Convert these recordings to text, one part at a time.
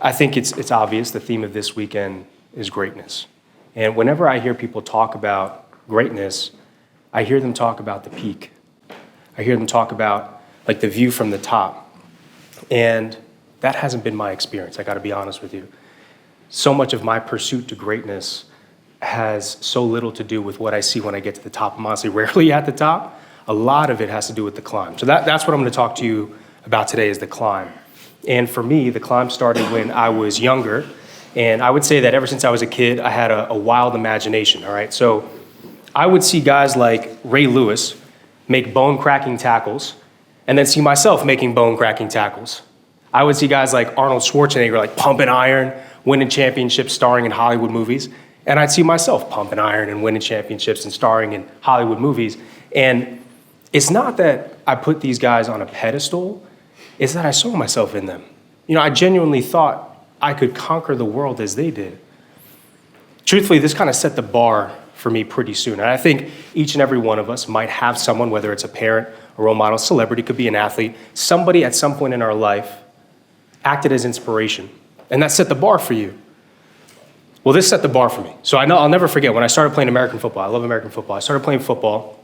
I think it's obvious the theme of this weekend is greatness. And whenever I hear people talk about greatness, I hear them talk about the peak. I hear them talk about like the view from the top. And that hasn't been my experience, I gotta be honest with you. So much of my pursuit to greatness has so little to do with what I see when I get to the top. I'm honestly rarely at the top. A lot of it has to do with the climb. So that's what I'm gonna talk to you about today, is the climb. And for me, the climb started when I was younger. And I would say that ever since I was a kid, I had a wild imagination, all right? So I would see guys like Ray Lewis make bone-cracking tackles, and then see myself making bone-cracking tackles. I would see guys like Arnold Schwarzenegger like pumping iron, winning championships, starring in Hollywood movies. And I'd see myself pumping iron and winning championships and starring in Hollywood movies. And it's not that I put these guys on a pedestal, it's that I saw myself in them. You know, I genuinely thought I could conquer the world as they did. Truthfully, this kind of set the bar for me pretty soon. And I think each and every one of us might have someone, whether it's a parent, a role model, celebrity, could be an athlete, somebody at some point in our life acted as inspiration. And that set the bar for you. Well, this set the bar for me. So I know I'll never forget when I started playing American football. I love American football. I started playing football,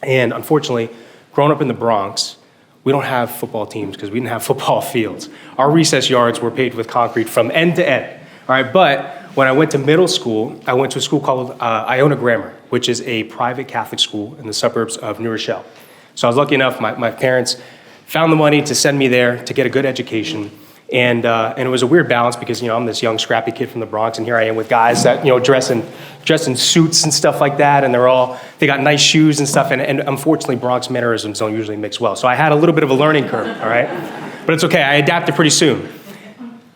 and unfortunately, growing up in the Bronx, we don't have football teams because we didn't have football fields. Our recess yards were paved with concrete from end to end. All right, but when I went to middle school, I went to a school called Iona Grammar, which is a private Catholic school in the suburbs of New Rochelle. So I was lucky enough, my parents found the money to send me there to get a good education. And it was a weird balance because, I'm this young, scrappy kid from the Bronx, and here I am with guys that, dress in suits and stuff like that, and they got nice shoes and stuff, and unfortunately, Bronx mannerisms don't usually mix well. So I had a little bit of a learning curve, all right? But it's okay, I adapted pretty soon.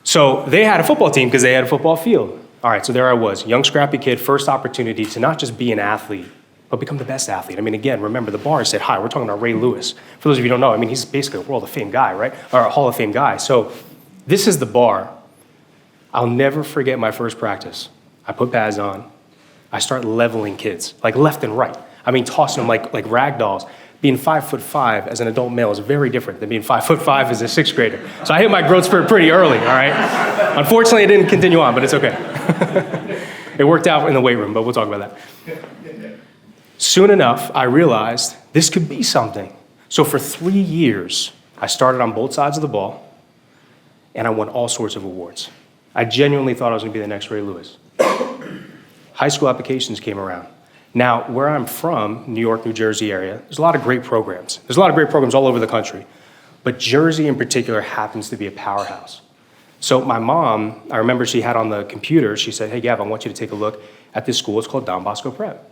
So they had a football team because they had a football field. All right, so there I was, young, scrappy kid, first opportunity to not just be an athlete, but become the best athlete. I mean, again, remember, the bar is set high. We're talking about Ray Lewis. For those of you who don't know, he's basically a World of Fame guy, right? Or a Hall of Fame guy. So this is the bar. I'll never forget my first practice. I put pads on. I start leveling kids, like left and right. Tossing them like rag dolls. Being 5'5" as an adult male is very different than being 5'5" as a sixth grader. So I hit my growth spurt pretty early, all right? Unfortunately, it didn't continue on, but it's okay. It worked out in the weight room, but we'll talk about that. Soon enough, I realized this could be something. So for 3 years, I started on both sides of the ball, and I won all sorts of awards. I genuinely thought I was gonna be the next Ray Lewis. High school applications came around. Now, where I'm from, New York, New Jersey area, there's a lot of great programs. There's a lot of great programs all over the country, but Jersey in particular happens to be a powerhouse. So my mom, I remember she had on the computer, she said, hey, Gav, I want you to take a look at this school. It's called Don Bosco Prep.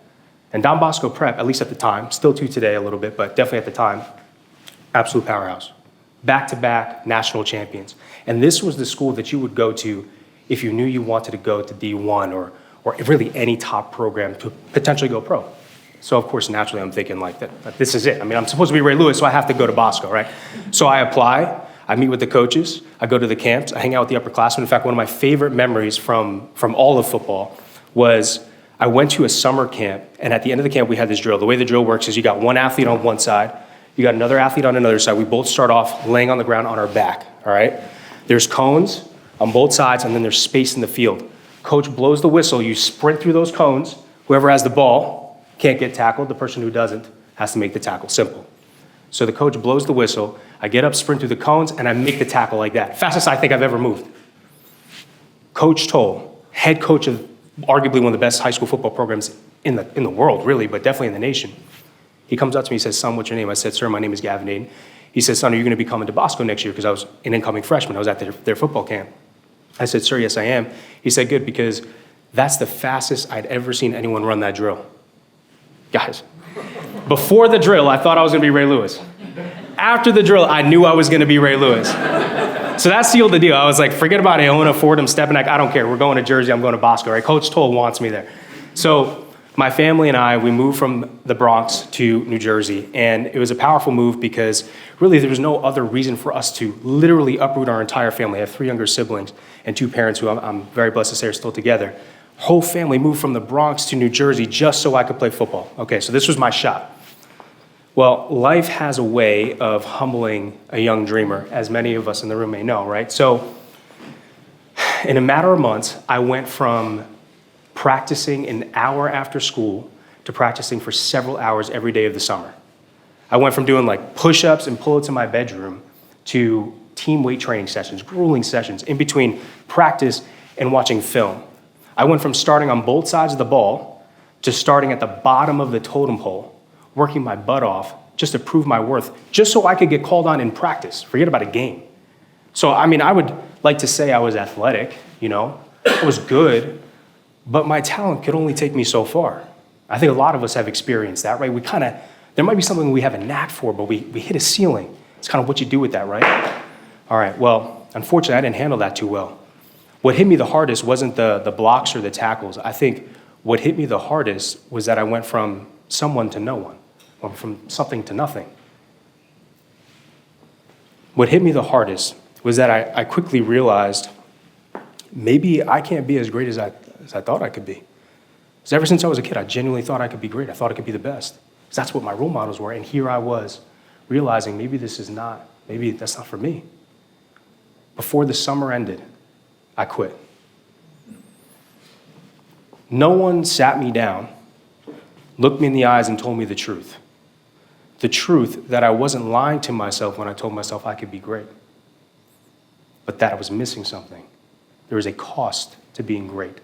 And Don Bosco Prep, at least at the time, still to today a little bit, but definitely at the time, absolute powerhouse. Back-to-back national champions. And this was the school that you would go to if you knew you wanted to go to D1 or really any top program to potentially go pro. So of course, naturally, I'm thinking like that this is it. I'm supposed to be Ray Lewis, so I have to go to Bosco, right? So I apply, I meet with the coaches, I go to the camps, I hang out with the upperclassmen. In fact, one of my favorite memories from all of football was I went to a summer camp, and at the end of the camp, we had this drill. The way the drill works is you got one athlete on one side, you got another athlete on another side. We both start off laying on the ground on our back, all right? There's cones on both sides, and then there's space in the field. Coach blows the whistle, you sprint through those cones. Whoever has the ball can't get tackled. The person who doesn't has to make the tackle, simple. So the coach blows the whistle, I get up, sprint through the cones, and I make the tackle like that. Fastest I think I've ever moved. Coach Toll, head coach of arguably one of the best high school football programs in the world, really, but definitely in the nation. He comes up to me, he says, son, what's your name? I said, sir, my name is Gavin Adin. He says, son, are you gonna be coming to Bosco next year? Because I was an incoming freshman, I was at their football camp. I said, sir, yes, I am. He said, good, because that's the fastest I'd ever seen anyone run that drill. Guys, before the drill, I thought I was gonna be Ray Lewis. After the drill, I knew I was gonna be Ray Lewis. So that sealed the deal. I was like, forget about Iona, Fordham, Stepinac, I don't care. We're going to Jersey, I'm going to Bosco, right? Coach Toll wants me there. So my family and I, we moved from the Bronx to New Jersey, and it was a powerful move because really there was no other reason for us to literally uproot our entire family. I have 3 younger siblings and 2 parents who I'm very blessed to say are still together. Whole family moved from the Bronx to New Jersey just so I could play football. Okay, so this was my shot. Well, life has a way of humbling a young dreamer, as many of us in the room may know, right? So in a matter of months, I went from practicing an hour after school to practicing for several hours every day of the summer. I went from doing like push-ups and pull-ups in my bedroom to team weight training sessions, grueling sessions, in between practice and watching film. I went from starting on both sides of the ball to starting at the bottom of the totem pole, working my butt off just to prove my worth, just so I could get called on in practice. Forget about a game. So, I mean, I would like to say I was athletic, I was good, but my talent could only take me so far. I think a lot of us have experienced that, right? There might be something we have a knack for, but we hit a ceiling. It's kind of what you do with that, right? All right, well, unfortunately, I didn't handle that too well. What hit me the hardest wasn't the blocks or the tackles. I think what hit me the hardest was that I went from someone to no one, or from something to nothing. What hit me the hardest was that I quickly realized maybe I can't be as great as I thought I could be. Because ever since I was a kid, I genuinely thought I could be great. I thought I could be the best. Because that's what my role models were. And here I was realizing maybe that's not for me. Before the summer ended, I quit. No one sat me down, looked me in the eyes and told me the truth. The truth that I wasn't lying to myself when I told myself I could be great, but that I was missing something. There was a cost to being great.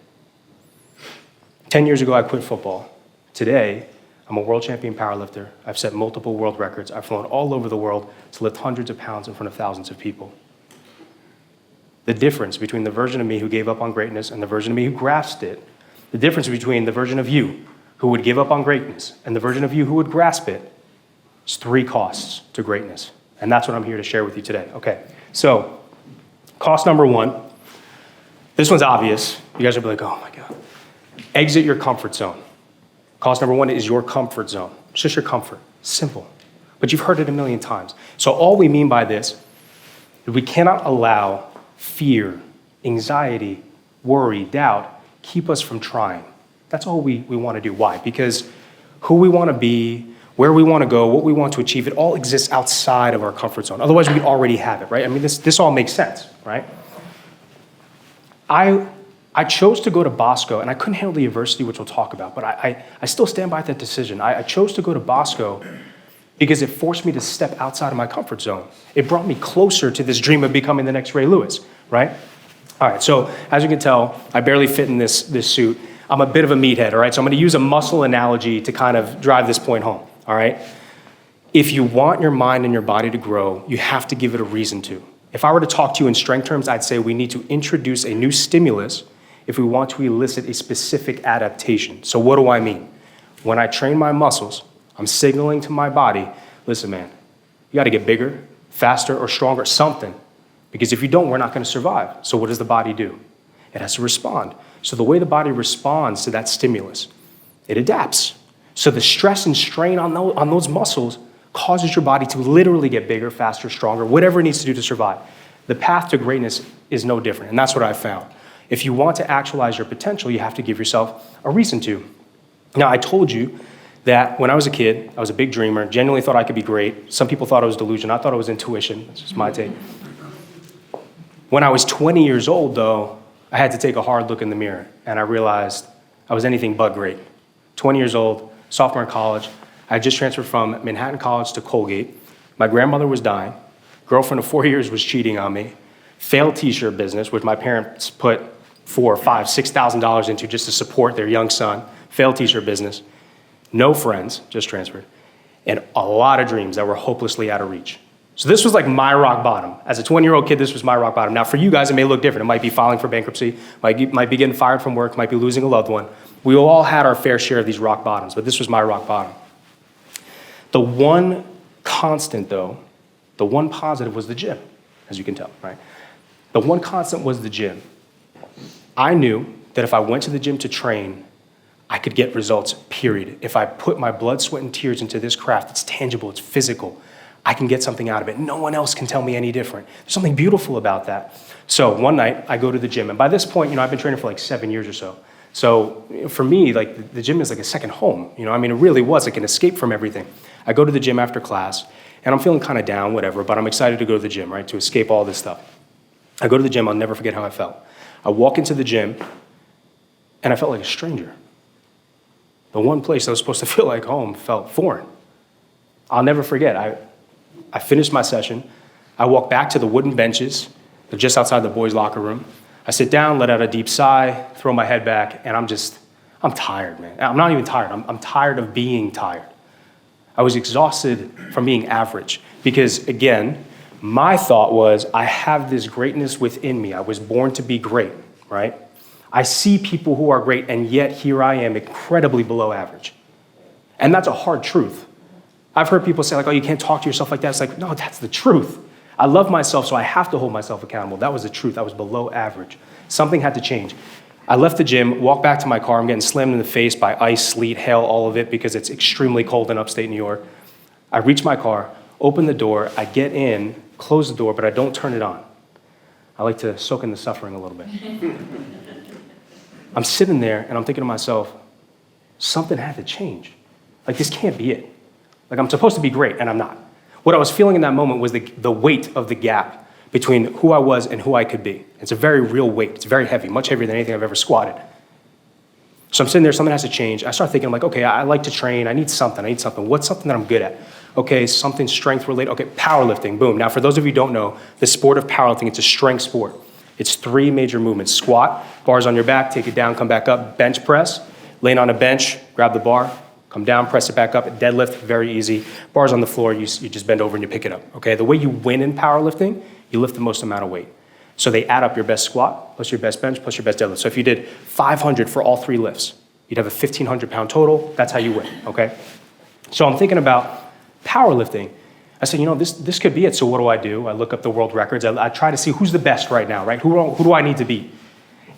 10 years ago, I quit football. Today, I'm a world champion powerlifter. I've set multiple world records. I've flown all over the world to lift hundreds of pounds in front of thousands of people. The difference between the version of me who gave up on greatness and the version of me who grasped it, the difference between the version of you who would give up on greatness and the version of you who would grasp it, is 3 costs to greatness. And that's what I'm here to share with you today. Okay, so cost number 1, this one's obvious. You guys will be like, oh my God. Exit your comfort zone. Cost number 1 is your comfort zone. It's just your comfort, simple. But you've heard it a million times. So all we mean by this is we cannot allow fear, anxiety, worry, doubt, keep us from trying. That's all we want to do. Why? Because who we want to be, where we want to go, what we want to achieve, it all exists outside of our comfort zone. Otherwise, we already have it, right? I mean, this all makes sense, right? I chose to go to Bosco, and I couldn't handle the university, which we'll talk about, but I still stand by that decision. I chose to go to Bosco because it forced me to step outside of my comfort zone. It brought me closer to this dream of becoming the next Ray Lewis, right? All right, so as you can tell, I barely fit in this suit. I'm a bit of a meathead, all right? So I'm gonna use a muscle analogy to kind of drive this point home, all right? If you want your mind and your body to grow, you have to give it a reason to. If I were to talk to you in strength terms, I'd say we need to introduce a new stimulus if we want to elicit a specific adaptation. So what do I mean? When I train my muscles, I'm signaling to my body, listen, man, you gotta get bigger, faster, or stronger, something. Because if you don't, we're not gonna survive. So what does the body do? It has to respond. So the way the body responds to that stimulus, it adapts. So the stress and strain on those muscles causes your body to literally get bigger, faster, stronger, whatever it needs to do to survive. The path to greatness is no different, and that's what I've found. If you want to actualize your potential, you have to give yourself a reason to. Now, I told you that when I was a kid, I was a big dreamer, genuinely thought I could be great. Some people thought it was delusion. I thought it was intuition. That's just my take. When I was 20 years old, though, I had to take a hard look in the mirror, and I realized I was anything but great. 20 years old, sophomore in college. I had just transferred from Manhattan College to Colgate. My grandmother was dying. Girlfriend of 4 years was cheating on me. Failed t-shirt business, which my parents put $4,000, $5,000, $6,000 into just to support their young son. Failed t-shirt business. No friends, just transferred. And a lot of dreams that were hopelessly out of reach. So this was like my rock bottom. As a 20-year-old kid, this was my rock bottom. Now for you guys, it may look different. It might be filing for bankruptcy, might be getting fired from work, might be losing a loved one. We all had our fair share of these rock bottoms, but this was my rock bottom. The one constant though, the one positive was the gym, as you can tell, right? The one constant was the gym. I knew that if I went to the gym to train, I could get results, period. If I put my blood, sweat, and tears into this craft, it's tangible, it's physical. I can get something out of it. No one else can tell me any different. There's something beautiful about that. So one night, I go to the gym. And by this point, I've been training for like 7 years or so. So for me, like the gym is like a second home. It really was like an escape from everything. I go to the gym after class, and I'm feeling kind of down, whatever, but I'm excited to go to the gym, right, to escape all this stuff. I go to the gym, I'll never forget how I felt. I walk into the gym, and I felt like a stranger. The one place that was supposed to feel like home felt foreign. I'll never forget, I finished my session, I walk back to the wooden benches, they're just outside the boys' locker room. I sit down, let out a deep sigh, throw my head back, and I'm tired, man. I'm not even tired, I'm tired of being tired. I was exhausted from being average because, again, my thought was, I have this greatness within me. I was born to be great, right? I see people who are great, and yet here I am, incredibly below average. And that's a hard truth. I've heard people say, like, oh, you can't talk to yourself like that. It's like, no, that's the truth. I love myself, so I have to hold myself accountable. That was the truth. I was below average. Something had to change. I left the gym, walked back to my car. I'm getting slammed in the face by ice, sleet, hail, all of it, because it's extremely cold in upstate New York. I reach my car, open the door, I get in, close the door, but I don't turn it on. I like to soak in the suffering a little bit. I'm sitting there, and I'm thinking to myself, something had to change. Like, this can't be it. Like, I'm supposed to be great, and I'm not. What I was feeling in that moment was the weight of the gap between who I was and who I could be. It's a very real weight. It's very heavy, much heavier than anything I've ever squatted. So I'm sitting there, something has to change. I start thinking, I'm like, okay, I like to train. I need something. What's something that I'm good at? Okay, something strength related. Okay, powerlifting, boom. Now, for those of you who don't know, the sport of powerlifting, it's a strength sport. It's 3 major movements. Squat, bars on your back, take it down, come back up. Bench press, laying on a bench, grab the bar, come down, press it back up. Deadlift, very easy. Bars on the floor, you just bend over and you pick it up. Okay, the way you win in powerlifting, you lift the most amount of weight. So they add up your best squat, plus your best bench, plus your best deadlift. So if you did 500 for all 3 lifts, you'd have a 1,500 pound total. That's how you win, okay? So I'm thinking about powerlifting. I said, this could be it. So what do? I look up the world records. I try to see who's the best right now, right? Who do I need to beat?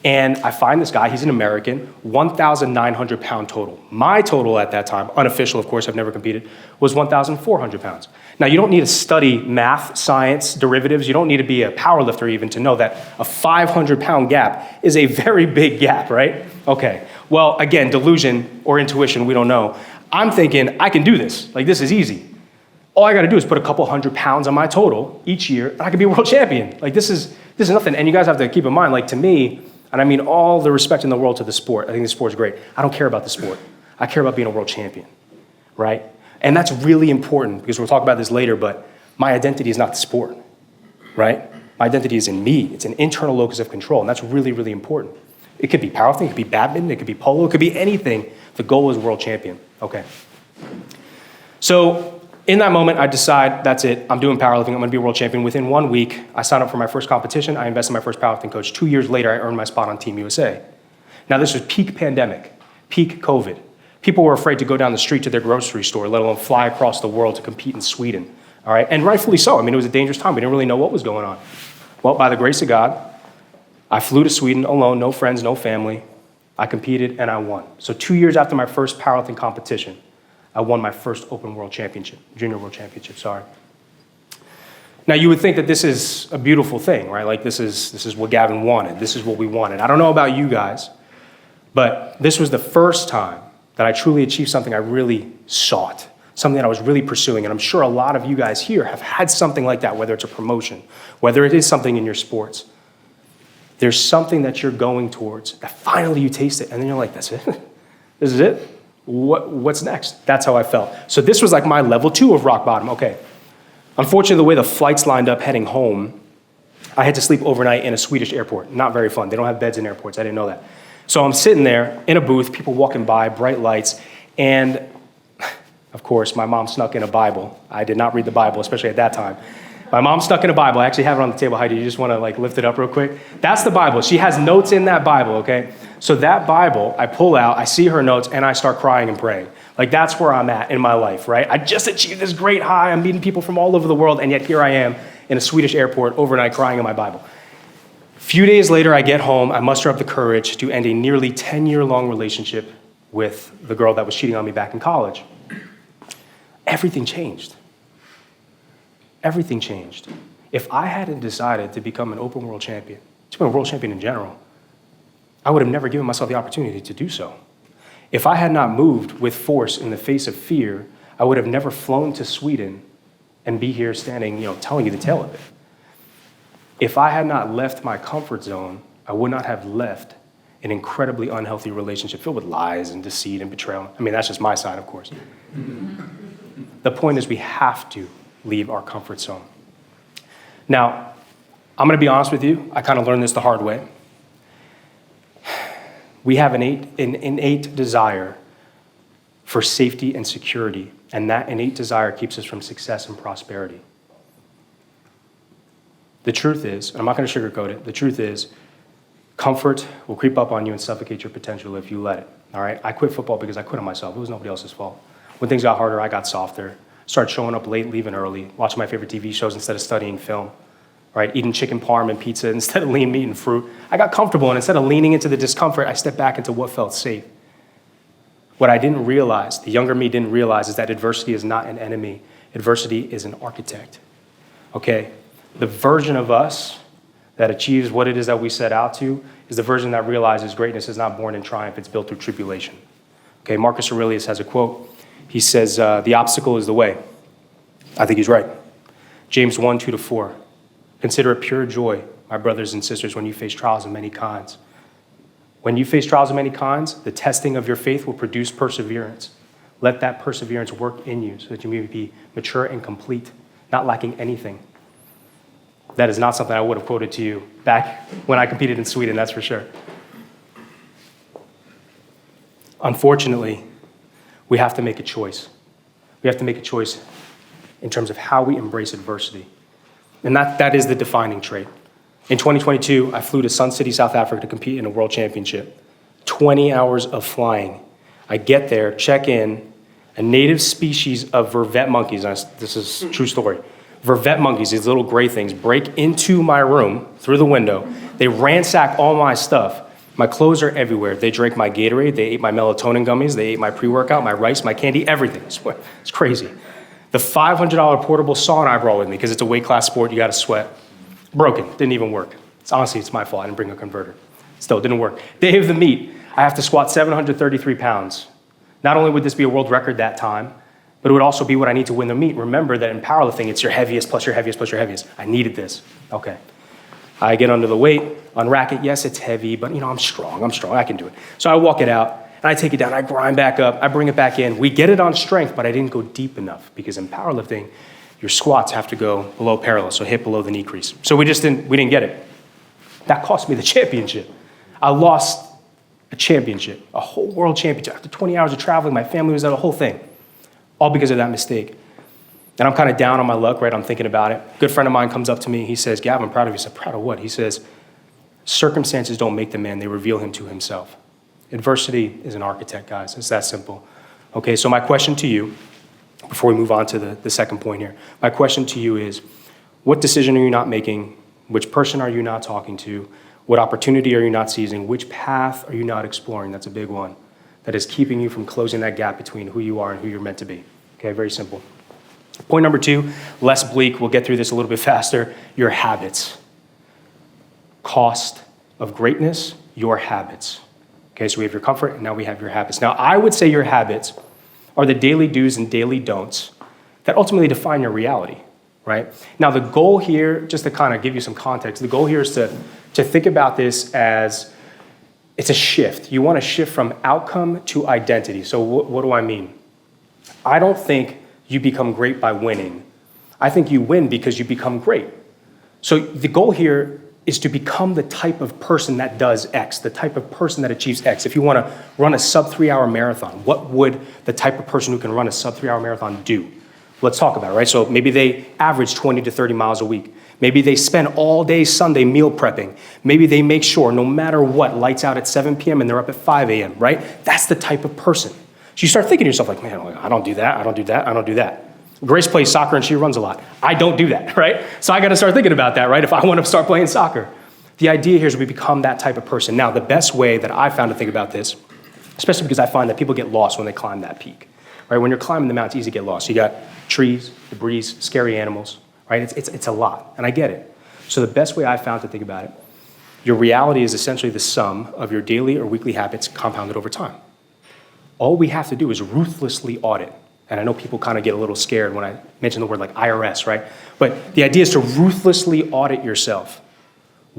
And I find this guy, he's an American, 1,900 pound total. My total at that time, unofficial of course, I've never competed, was 1,400 pounds. Now you don't need to study math, science, derivatives, you don't need to be a power lifter even to know that a 500 pound gap is a very big gap, right? Okay, well again, delusion or intuition, we don't know. I'm thinking, I can do this, like this is easy. All I gotta do is put a couple 100 pounds on my total each year, and I can be a world champion. Like this is nothing, and you guys have to keep in mind, like to me, and I mean all the respect in the world to the sport. I think the sport is great. I don't care about the sport. I care about being a world champion, right? And that's really important because we'll talk about this later, but my identity is not the sport, right? My identity is in me. It's an internal locus of control, and that's really, really important. It could be powerlifting, it could be badminton, it could be polo, it could be anything. The goal is world champion, okay. So in that moment, I decide, that's it, I'm doing powerlifting, I'm gonna be a world champion. Within 1 week, I signed up for my first competition, I invested in my first powerlifting coach. 2 years later, I earned my spot on Team USA. Now this was peak pandemic, peak COVID. People were afraid to go down the street to their grocery store, let alone fly across the world to compete in Sweden, all right? And rightfully so, I mean, it was a dangerous time, we didn't really know what was going on. Well, by the grace of God, I flew to Sweden alone, no friends, no family. I competed and I won. So 2 years after my first powerlifting competition, I won my first open world championship, junior world championship, sorry. Now you would think that this is a beautiful thing, right? Like this is what Gavin wanted, this is what we wanted. I don't know about you guys, but this was the first time that I truly achieved something I really sought, something that I was really pursuing. And I'm sure a lot of you guys here have had something like that, whether it's a promotion, whether it is something in your sports. There's something that you're going towards that finally you taste it and then you're like, that's it? This is it? What's next? That's how I felt. So this was like my level 2 of rock bottom. Okay. Unfortunately, the way the flights lined up heading home, I had to sleep overnight in a Swedish airport. Not very fun. They don't have beds in airports. I didn't know that. So I'm sitting there in a booth, people walking by, bright lights, and of course, my mom snuck in a Bible. I did not read the Bible, especially at that time. My mom snuck in a Bible. I actually have it on the table. Heidi, you just want to like lift it up real quick? That's the Bible. She has notes in that Bible, okay? So that Bible, I pull out, I see her notes, and I start crying and praying. Like that's where I'm at in my life, right? I just achieved this great high. I'm meeting people from all over the world, and yet here I am in a Swedish airport overnight crying in my Bible. A few days later, I get home. I muster up the courage to end a nearly 10-year-long relationship with the girl that was cheating on me back in college. Everything changed. Everything changed. If I hadn't decided to become an open world champion, to become a world champion in general, I would have never given myself the opportunity to do so. If I had not moved with force in the face of fear, I would have never flown to Sweden and be here standing, telling you the tale of it. If I had not left my comfort zone, I would not have left an incredibly unhealthy relationship filled with lies and deceit and betrayal. I mean, that's just my side, of course. The point is we have to leave our comfort zone. Now, I'm going to be honest with you. I kind of learned this the hard way. We have an innate desire for safety and security, and that innate desire keeps us from success and prosperity. The truth is, and I'm not going to sugarcoat it, the truth is, comfort will creep up on you and suffocate your potential if you let it, all right? I quit football because I quit on myself. It was nobody else's fault. When things got harder, I got softer, started showing up late, leaving early, watching my favorite TV shows instead of studying film, right? Eating chicken parm and pizza instead of lean meat and fruit. I got comfortable, and instead of leaning into the discomfort, I stepped back into what felt safe. What I didn't realize, the younger me didn't realize, is that adversity is not an enemy. Adversity is an architect, okay? The version of us that achieves what it is that we set out to is the version that realizes greatness is not born in triumph, it's built through tribulation. Okay, Marcus Aurelius has a quote. He says, the obstacle is the way. I think he's right. James 1:2-4. Consider it pure joy, my brothers and sisters, when you face trials of many kinds. When you face trials of many kinds, the testing of your faith will produce perseverance. Let that perseverance work in you so that you may be mature and complete, not lacking anything. That is not something I would have quoted to you back when I competed in Sweden, that's for sure. Unfortunately, we have to make a choice. We have to make a choice in terms of how we embrace adversity. And that is the defining trait. In 2022, I flew to Sun City, South Africa to compete in a world championship. 20 hours of flying. I get there, check in, a native species of vervet monkeys, this is a true story. Vervet monkeys, these little gray things, break into my room through the window. They ransack all my stuff. My clothes are everywhere. They drank my Gatorade. They ate my melatonin gummies. They ate my pre-workout, my rice, my candy, everything. It's crazy. The $500 portable sauna I brought with me, because it's a weight class sport, you got to sweat. Broken. Didn't even work. Honestly, it's my fault. I didn't bring a converter. Still, didn't work. Day of the meet, I have to squat 733 pounds. Not only would this be a world record that time, but it would also be what I need to win the meet. Remember that in powerlifting, it's your heaviest plus your heaviest plus your heaviest. I needed this. Okay. I get under the weight, unrack it. Yes, it's heavy, but I'm strong, I can do it. So I walk it out, and I take it down, I grind back up, I bring it back in. We get it on strength, but I didn't go deep enough, because in powerlifting, your squats have to go below parallel, so hip below the knee crease. So we didn't get it. That cost me the championship. I lost a championship, a whole world championship. After 20 hours of traveling, my family was at a whole thing, all because of that mistake. And I'm kind of down on my luck, right? I'm thinking about it. A good friend of mine comes up to me. He says, Gavin, I'm proud of you. I said, proud of what? He says, circumstances don't make the man. They reveal him to himself. Adversity is an architect, guys. It's that simple. Okay, so my question to you, before we move on to the second point here, my question to you is, what decision are you not making? Which person are you not talking to? What opportunity are you not seizing? Which path are you not exploring? That's a big one. That is keeping you from closing that gap between who you are and who you're meant to be. Okay, very simple. Point number 2, less bleak. We'll get through this a little bit faster. Your habits. Cost of greatness, your habits. Okay, so we have your comfort, and now we have your habits. Now, I would say your habits are the daily do's and daily don'ts that ultimately define your reality, right? Now, the goal here, just to kind of give you some context, the goal here is to think about this as it's a shift. You want to shift from outcome to identity. So what do I mean? I don't think you become great by winning. I think you win because you become great. So the goal here is to become the type of person that does X, the type of person that achieves X. If you want to run a sub 3-hour marathon, what would the type of person who can run a sub 3-hour marathon do? Let's talk about it, right? So maybe they average 20 to 30 miles a week. Maybe they spend all day Sunday meal prepping. Maybe they make sure no matter what, lights out at 7 p.m. and they're up at 5 a.m., right? That's the type of person. So you start thinking to yourself like, man, I don't do that, I don't do that, I don't do that. Grace plays soccer and she runs a lot. I don't do that, right? So I got to start thinking about that, right? If I want to start playing soccer. The idea here is we become that type of person. Now, the best way that I found to think about this, especially because I find that people get lost when they climb that peak, right? When you're climbing the mountain, it's easy to get lost. You got trees, debris, scary animals, right? It's a lot, and I get it. So the best way I found to think about it, your reality is essentially the sum of your daily or weekly habits compounded over time. All we have to do is ruthlessly audit. And I know people kind of get a little scared when I mention the word like IRS, right? But the idea is to ruthlessly audit yourself.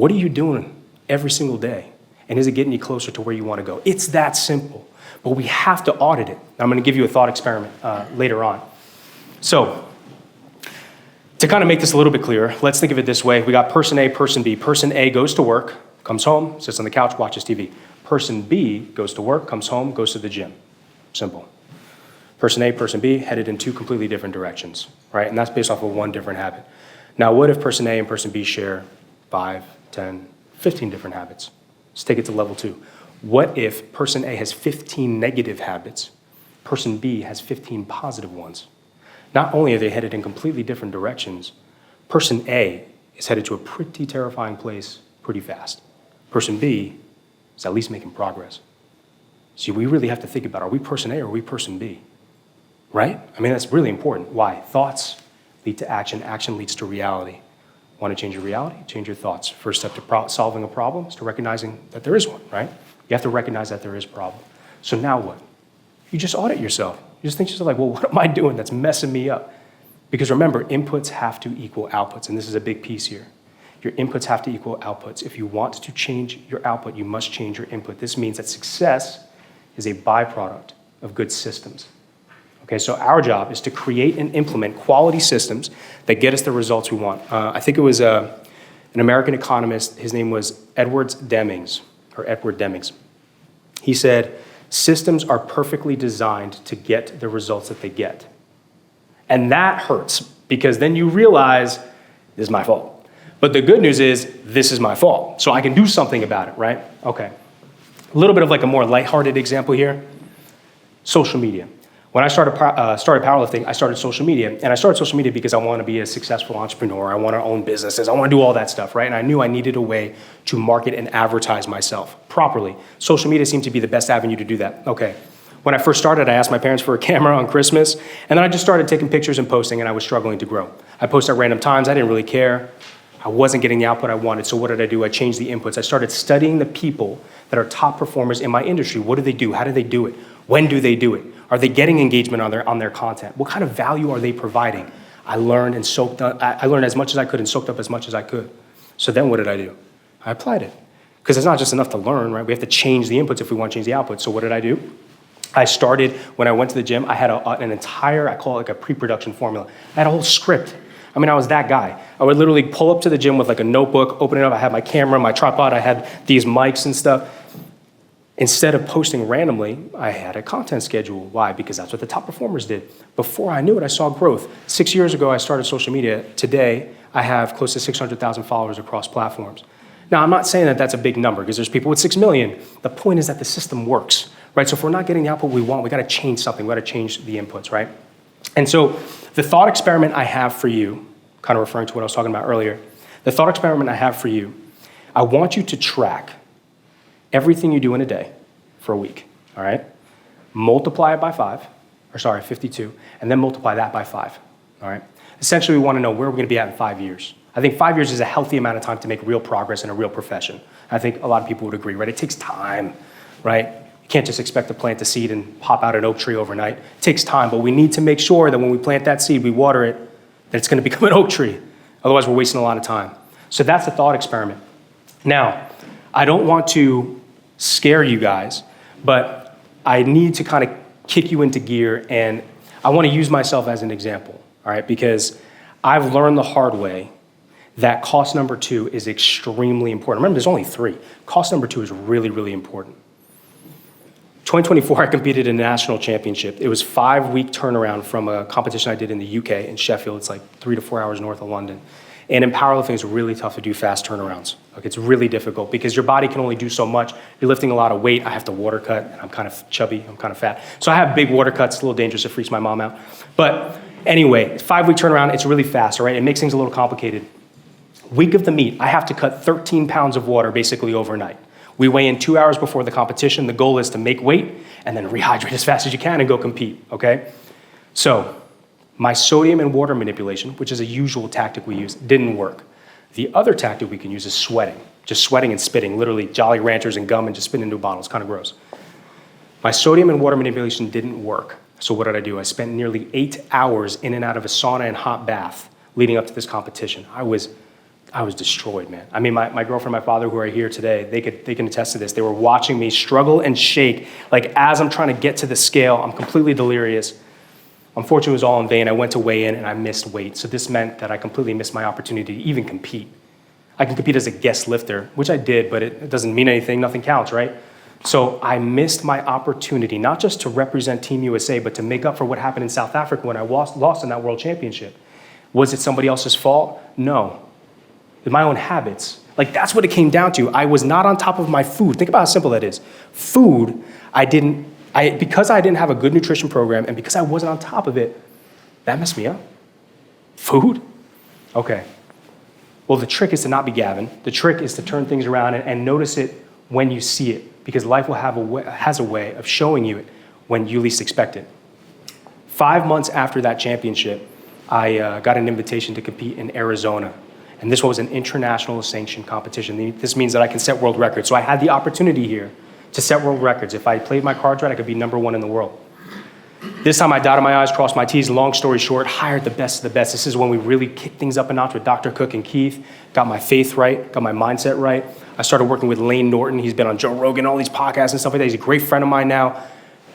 What are you doing every single day? And is it getting you closer to where you want to go? It's that simple, but we have to audit it. I'm going to give you a thought experiment later on. So to kind of make this a little bit clearer, let's think of it this way. We got person A, person B. Person A goes to work, comes home, sits on the couch, watches TV. Person B goes to work, comes home, goes to the gym. Simple. Person A, person B headed in two completely different directions, right? And that's based off of one different habit. Now, what if person A and person B share 5, 10, 15 different habits? Let's take it to level 2. What if person A has 15 negative habits, person B has 15 positive ones? Not only are they headed in completely different directions, person A is headed to a pretty terrifying place pretty fast. Person B is at least making progress. See, we really have to think about, are we person A or are we person B? Right? I mean, that's really important. Why? Thoughts lead to action. Action leads to reality. Want to change your reality? Change your thoughts. First step to solving a problem is to recognizing that there is one, right? You have to recognize that there is a problem. So now what? You just audit yourself. You just think to yourself, like, well, what am I doing that's messing me up? Because remember, inputs have to equal outputs, and this is a big piece here. Your inputs have to equal outputs. If you want to change your output, you must change your input. This means that success is a byproduct of good systems. Okay, so our job is to create and implement quality systems that get us the results we want. I think it was an American economist, his name was Edward Demings. He said, systems are perfectly designed to get the results that they get. And that hurts, because then you realize, this is my fault. But the good news is, this is my fault, so I can do something about it, right? Okay. A little bit of like a more lighthearted example here. Social media. When I started powerlifting, I started social media. And I started social media because I want to be a successful entrepreneur. I want to own businesses. I want to do all that stuff, right? And I knew I needed a way to market and advertise myself properly. Social media seemed to be the best avenue to do that. Okay. When I first started, I asked my parents for a camera on Christmas. And then I just started taking pictures and posting, and I was struggling to grow. I posted at random times. I didn't really care. I wasn't getting the output I wanted. So what did I do? I changed the inputs. I started studying the people that are top performers in my industry. What do they do? How do they do it? When do they do it? Are they getting engagement on their content? What kind of value are they providing? I learned as much as I could and soaked up as much as I could. So then what did I do? I applied it. Because it's not just enough to learn, right? We have to change the inputs if we want to change the outputs. So what did I do? I started, when I went to the gym, I had an entire, I call it like a pre-production formula. I had a whole script. I mean, I was that guy. I would literally pull up to the gym with like a notebook, open it up, I had my camera, my tripod, I had these mics and stuff. Instead of posting randomly, I had a content schedule. Why? Because that's what the top performers did. Before I knew it, I saw growth. 6 years ago, I started social media. Today, I have close to 600,000 followers across platforms. Now, I'm not saying that that's a big number, because there's people with 6 million. The point is that the system works, right? So if we're not getting the output we want, we gotta change something. We gotta change the inputs, right? And so the thought experiment I have for you, kind of referring to what I was talking about earlier, the thought experiment I have for you, I want you to track everything you do in a day for a week, all right? Multiply it by 52, and then multiply that by 5, all right? Essentially, we wanna know where we're gonna be at in 5 years. I think 5 years is a healthy amount of time to make real progress in a real profession. I think a lot of people would agree, right? It takes time, right? You can't just expect to plant a seed and pop out an oak tree overnight. It takes time, but we need to make sure that when we plant that seed, we water it, that it's gonna become an oak tree. Otherwise, we're wasting a lot of time. So that's the thought experiment. Now, I don't want to scare you guys, but I need to kind of kick you into gear, and I want to use myself as an example, all right? Because I've learned the hard way that cost number 2 is extremely important. Remember, there's only 3. Cost number 2 is really, really important. 2024, I competed in a national championship. It was 5-week turnaround from a competition I did in the UK, in Sheffield. It's like 3 to 4 hours north of London. And in powerlifting, it's really tough to do fast turnarounds. Okay, it's really difficult because your body can only do so much. You're lifting a lot of weight. I have to water cut. I'm kind of chubby. I'm kind of fat. So I have big water cuts. It's a little dangerous. It freaks my mom out. But anyway, 5-week turnaround. It's really fast, all right? It makes things a little complicated. Week of the meet, I have to cut 13 pounds of water basically overnight. We weigh in 2 hours before the competition. The goal is to make weight and then rehydrate as fast as you can and go compete, okay? So my sodium and water manipulation, which is a usual tactic we use, didn't work. The other tactic we can use is sweating. Just sweating and spitting, literally Jolly Ranchers and gum and just spit into a bottle. It's kind of gross. My sodium and water manipulation didn't work. So what did I do? I spent nearly 8 hours in and out of a sauna and hot bath leading up to this competition. I was I was destroyed, man. I mean, my girlfriend and my father, who are here today, they can attest to this. They were watching me struggle and shake, like as I'm trying to get to the scale, I'm completely delirious. Unfortunately, it was all in vain. I went to weigh in and I missed weight. So this meant that I completely missed my opportunity to even compete. I can compete as a guest lifter, which I did, but it doesn't mean anything. Nothing counts, right? So I missed my opportunity, not just to represent Team USA, but to make up for what happened in South Africa when I lost in that world championship. Was it somebody else's fault? No. It's my own habits. Like, that's what it came down to. I was not on top of my food. Think about how simple that is. Food, because I didn't have a good nutrition program and because I wasn't on top of it, that messed me up. Food? Okay. Well, the trick is to not be Gavin. The trick is to turn things around and notice it when you see it, because life will has a way of showing you it when you least expect it. 5 months after that championship, I got an invitation to compete in Arizona. And this was an international sanctioned competition. This means that I can set world records. So I had the opportunity here to set world records. If I played my cards right, I could be #1 in the world. This time I dotted my I's, crossed my T's, long story short, hired the best of the best. This is when we really kicked things up a notch with Dr. Cook and Keith, got my faith right, got my mindset right. I started working with Lane Norton. He's been on Joe Rogan, all these podcasts and stuff like that. He's a great friend of mine now.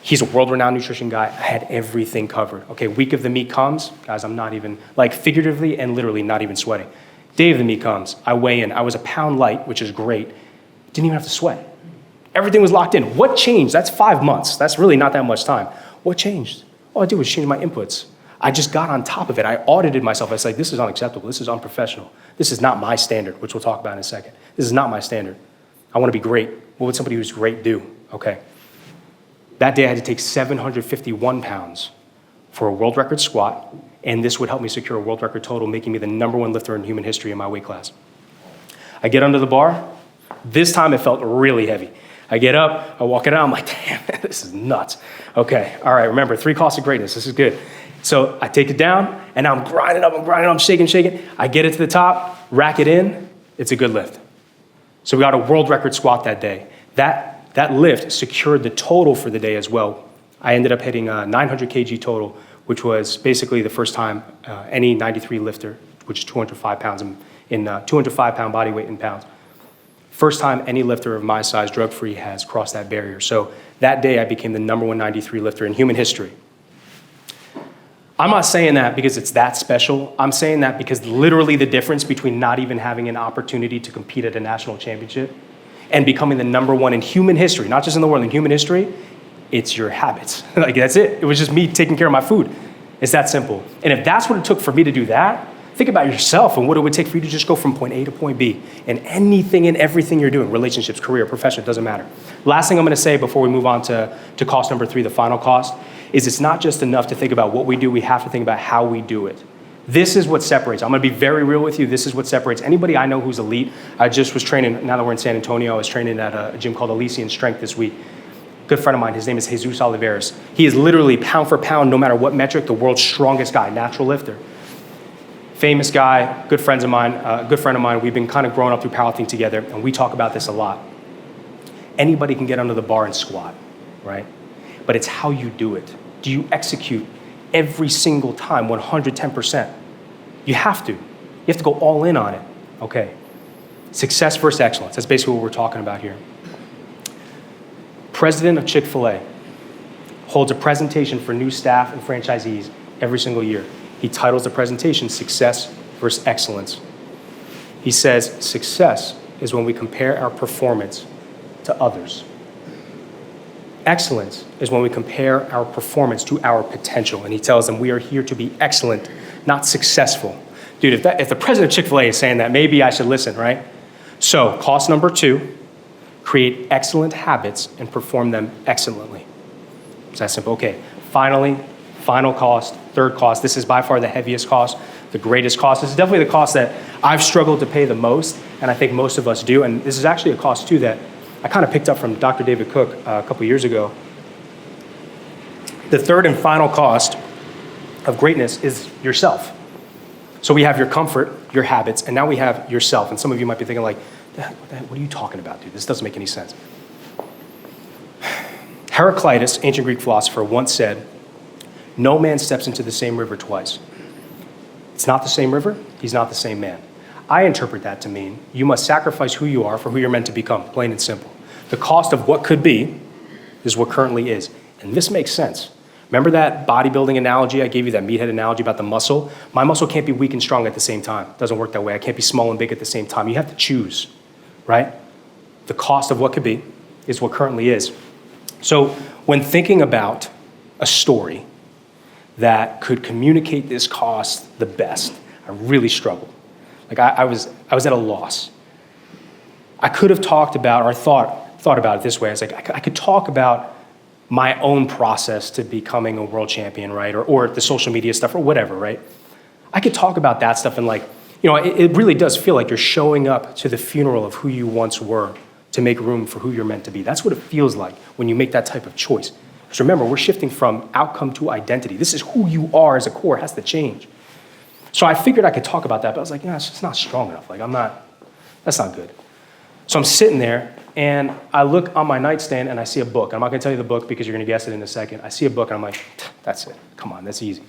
He's a world-renowned nutrition guy. I had everything covered. Okay, week of the meet comes. Guys, I'm not even, like figuratively and literally not even sweating. Day of the meet comes. I weigh in. I was a pound light, which is great. Didn't even have to sweat. Everything was locked in. What changed? That's 5 months. That's really not that much time. What changed? All I did was change my inputs. I just got on top of it. I audited myself. I was like, this is unacceptable. This is unprofessional. This is not my standard, which we'll talk about in a second. This is not my standard. I want to be great. What would somebody who's great do? Okay. That day I had to take 751 pounds for a world record squat, and this would help me secure a world record total, making me the #1 lifter in human history in my weight class. I get under the bar. This time it felt really heavy. I get up, I walk it out, I'm like, damn, this is nuts. Okay, all right, remember, 3 costs of greatness, this is good. So I take it down, and now I'm grinding up, I'm shaking. I get it to the top, rack it in, it's a good lift. So we got a world record squat that day. That lift secured the total for the day as well. I ended up hitting a 900 kg total, which was basically the first time any 93 lifter, which is 205 pounds in 205 pound body weight in pounds. First time any lifter of my size, drug-free, has crossed that barrier. So that day I became the #1 93 lifter in human history. I'm not saying that because it's that special. I'm saying that because literally the difference between not even having an opportunity to compete at a national championship and becoming the #1 in human history, not just in the world, in human history, it's your habits. Like, that's it. It was just me taking care of my food. It's that simple. And if that's what it took for me to do that, think about yourself and what it would take for you to just go from point A to point B in anything and everything you're doing, relationships, career, profession, it doesn't matter. Last thing I'm gonna say before we move on to cost number 3, the final cost, is it's not just enough to think about what we do, we have to think about how we do it. This is what separates. I'm gonna be very real with you. This is what separates anybody I know who's elite. I just was training, now that we're in San Antonio, I was training at a gym called Elysian Strength this week. Good friend of mine, his name is Jesus Oliveras. He is literally pound for pound, no matter what metric, the world's strongest guy, natural lifter. Famous guy, good friend of mine. We've been kind of growing up through powerlifting together, and we talk about this a lot. Anybody can get under the bar and squat, right? But it's how you do it. Do you execute every single time, 110%? You have to. You have to go all in on it. Okay. Success versus excellence. That's basically what we're talking about here. President of Chick-fil-A holds a presentation for new staff and franchisees every single year. He titles the presentation Success versus Excellence. He says, success is when we compare our performance to others. Excellence is when we compare our performance to our potential. And he tells them we are here to be excellent, not successful. Dude, if the president of Chick-fil-A is saying that, maybe I should listen, right? So, cost number 2, create excellent habits and perform them excellently. It's that simple. Okay, finally, final cost, third cost. This is by far the heaviest cost, the greatest cost. This is definitely the cost that I've struggled to pay the most, and I think most of us do. And this is actually a cost, too, that I kind of picked up from Dr. David Cook a couple years ago. The third and final cost of greatness is yourself. So we have your comfort, your habits, and now we have yourself. And some of you might be thinking like, what are you talking about, dude? This doesn't make any sense. Heraclitus, ancient Greek philosopher, once said, no man steps into the same river twice. It's not the same river, he's not the same man. I interpret that to mean you must sacrifice who you are for who you're meant to become, plain and simple. The cost of what could be is what currently is. And this makes sense. Remember that bodybuilding analogy I gave you, that meathead analogy about the muscle? My muscle can't be weak and strong at the same time. It doesn't work that way. I can't be small and big at the same time. You have to choose, right? The cost of what could be is what currently is. So when thinking about a story that could communicate this cost the best, I really struggled. Like I was at a loss. I could have talked about, or thought about it this way. I was like, I could talk about my own process to becoming a world champion, right? Or the social media stuff or whatever, right? I could talk about that stuff and it really does feel like you're showing up to the funeral of who you once were to make room for who you're meant to be. That's what it feels like when you make that type of choice. Because remember, we're shifting from outcome to identity. This is who you are as a core. It has to change. So I figured I could talk about that, but I was like, it's just not strong enough. That's not good. So I'm sitting there, and I look on my nightstand, and I see a book. I'm not going to tell you the book because you're going to guess it in a second. I see a book, and I'm like, that's it. Come on, that's easy.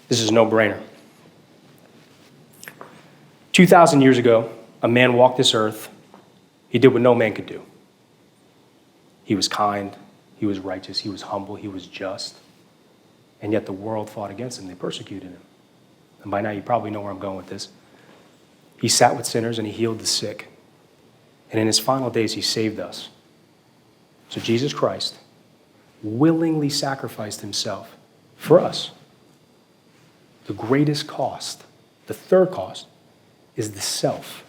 This is a no-brainer. 2,000 years ago, a man walked this earth. He did what no man could do. He was kind. He was righteous. He was humble. He was just. And yet the world fought against him. They persecuted him. And by now, you probably know where I'm going with this. He sat with sinners, and he healed the sick. And in his final days, he saved us. So Jesus Christ willingly sacrificed himself for us. The greatest cost, the third cost, is the self.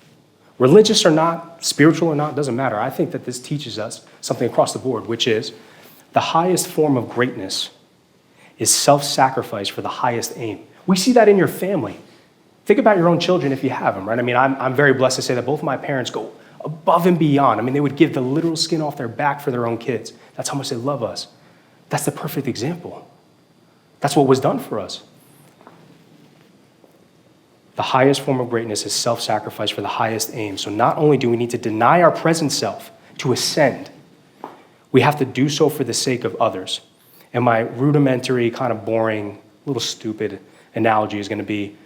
Religious or not, spiritual or not, doesn't matter. I think that this teaches us something across the board, which is the highest form of greatness is self-sacrifice for the highest aim. We see that in your family. Think about your own children if you have them, right? I mean, I'm very blessed to say that both of my parents go above and beyond. I mean, they would give the literal skin off their back for their own kids. That's how much they love us. That's the perfect example. That's what was done for us. The highest form of greatness is self-sacrifice for the highest aim. So not only do we need to deny our present self to ascend, we have to do so for the sake of others. And my rudimentary, kind of boring, little stupid analogy is going to be,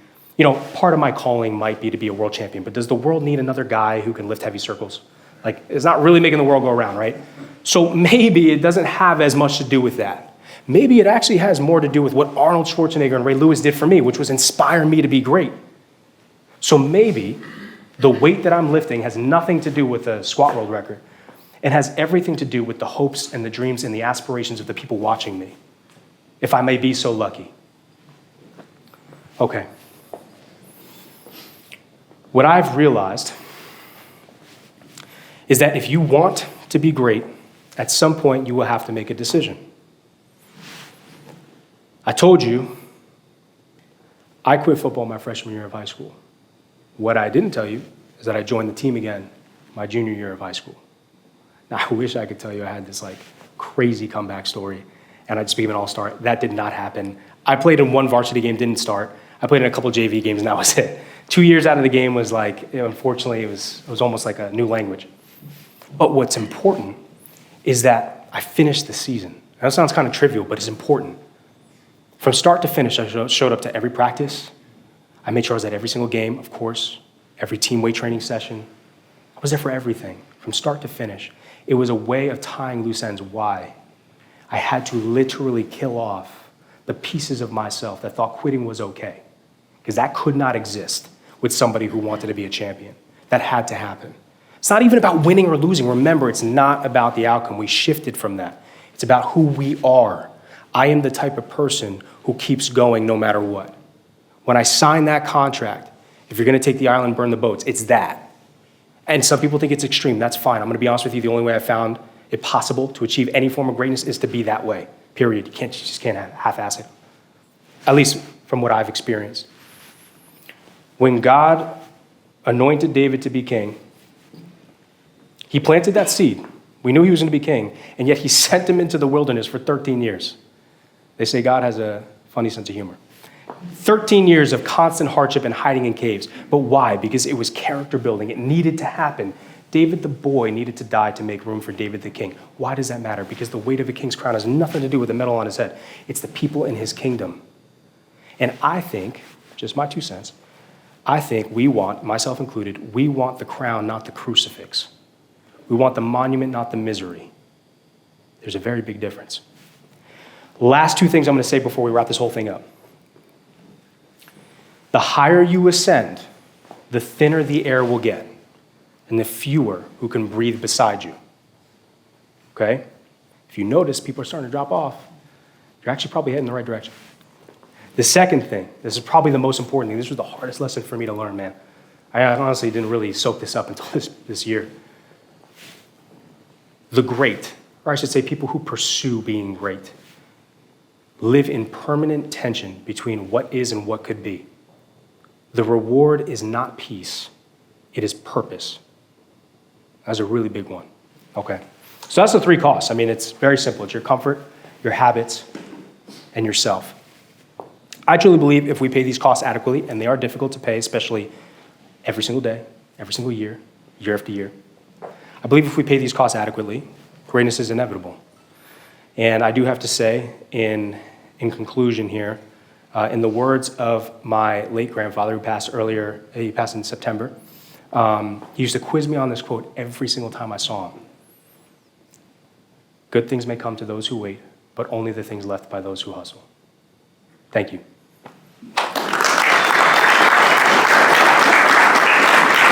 part of my calling might be to be a world champion, but does the world need another guy who can lift heavy circles? It's not really making the world go around, right? So maybe it doesn't have as much to do with that. Maybe it actually has more to do with what Arnold Schwarzenegger and Ray Lewis did for me, which was inspire me to be great. So maybe the weight that I'm lifting has nothing to do with a squat world record. It has everything to do with the hopes and the dreams and the aspirations of the people watching me, if I may be so lucky. Okay. What I've realized is that if you want to be great, at some point you will have to make a decision. I told you I quit football my freshman year of high school. What I didn't tell you is that I joined the team again my junior year of high school. Now, I wish I could tell you I had this crazy comeback story and I'd just became an all-star. That did not happen. I played in one varsity game, didn't start. I played in a couple JV games, and that was it. 2 years out of the game was unfortunately, it was almost like a new language. But what's important is that I finished the season. That sounds kind of trivial, but it's important. From start to finish, I showed up to every practice. I made sure I was at every single game, of course, every team weight training session. I was there for everything, from start to finish. It was a way of tying loose ends. Why? I had to literally kill off the pieces of myself that thought quitting was okay, because that could not exist with somebody who wanted to be a champion. That had to happen. It's not even about winning or losing. Remember, it's not about the outcome. We shifted from that. It's about who we are. I am the type of person who keeps going no matter what. When I signed that contract, if you're going to take the island, burn the boats, it's that. And some people think it's extreme. That's fine. I'm going to be honest with you. The only way I found it possible to achieve any form of greatness is to be that way, period. You just can't half-ass it, at least from what I've experienced. When God anointed David to be king, he planted that seed. We knew he was going to be king, and yet he sent him into the wilderness for 13 years. They say God has a funny sense of humor. 13 years of constant hardship and hiding in caves. But why? Because it was character building. It needed to happen. David the boy needed to die to make room for David the king. Why does that matter? Because the weight of a king's crown has nothing to do with the metal on his head. It's the people in his kingdom. And I think, just my 2 cents, I think we want, myself included, we want the crown, not the crucifix. We want the monument, not the misery. There's a very big difference. Last two things I'm going to say before we wrap this whole thing up. The higher you ascend, the thinner the air will get, and the fewer who can breathe beside you. Okay? If you notice people are starting to drop off, you're actually probably heading in the right direction. The second thing, this is probably the most important thing. This was the hardest lesson for me to learn, man. I honestly didn't really soak this up until this year. The great, or I should say people who pursue being great, live in permanent tension between what is and what could be. The reward is not peace, it is purpose. That's a really big one. Okay. So that's the three costs. I mean, it's very simple. It's your comfort, your habits, and yourself. I truly believe if we pay these costs adequately, and they are difficult to pay, especially every single day, every single year, year after year, I believe if we pay these costs adequately, greatness is inevitable. And I do have to say, in conclusion here, in the words of my late grandfather who passed earlier, he passed in September, he used to quiz me on this quote every single time I saw him. Good things may come to those who wait, but only the things left by those who hustle. Thank you.